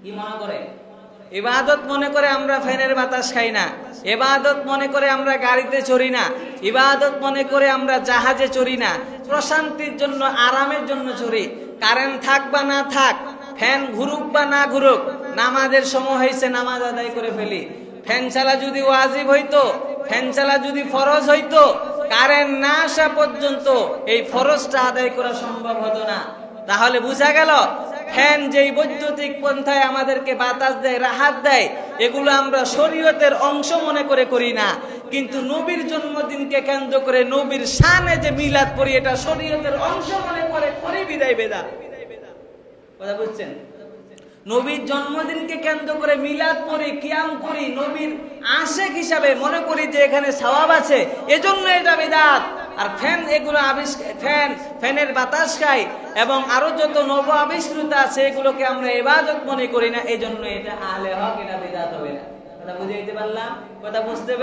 কি মনে করে? ইবাদত মনে করে আমরা ফ্যানের বাতাস খাই না, ইবাদত মনে করে আমরা গাড়িতে চড়ি না, ইবাদত মনে করে আমরা জাহাজে চড়ি না, প্রশান্তির জন্য আরামের জন্য চড়ি। কারেন্ট থাক বা না থাক, ফ্যান ঘুরুক বা না ঘুরুক, নামাজের সময় হয়েছে নামাজ আদায় করে ফেলি। ফ্যান চালা যদি ওয়াজিব হইতো, ফ্যান চালা যদি ফরজ হইতো, কারেন্ট না আসা পর্যন্ত এই ফরজটা আদায় করা সম্ভব হতো না। তাহলে বোঝা গেল ফ্যান যেই বৈদ্যুতিক পন্থায় আমাদেরকে বাতাস দেয়, রাহাত দেয়, এগুলো আমরা শরীয়তের অংশ মনে করে করি না। কিন্তু নবীর জন্মদিনকে কেন্দ্র করে নবীর শানে যে মিলাদ পড়ি, এটা শরীয়তের অংশ মনে করে করি বিদায় বেদা। কথা বুঝছেন? নবীর জন্মদিনকে কেন্দ্র করে মিলাদ পড়ি, কিয়াম করি, নবীর আশিক হিসাবে মনে করি যে এখানে সওয়াব আছে, এজন্য এটা বিদআত। আর ফ্যান এগুলো ফ্যানের বাতাস খাই এবং আরো যত নব আবিষ্কৃত আছে এগুলোকে আমরা ইবাদত মনে করি না, এজন্য এটা আহলে হক, এটা বিদআত হবে না। কথা বুঝাইতে পারলাম? কথা বুঝতে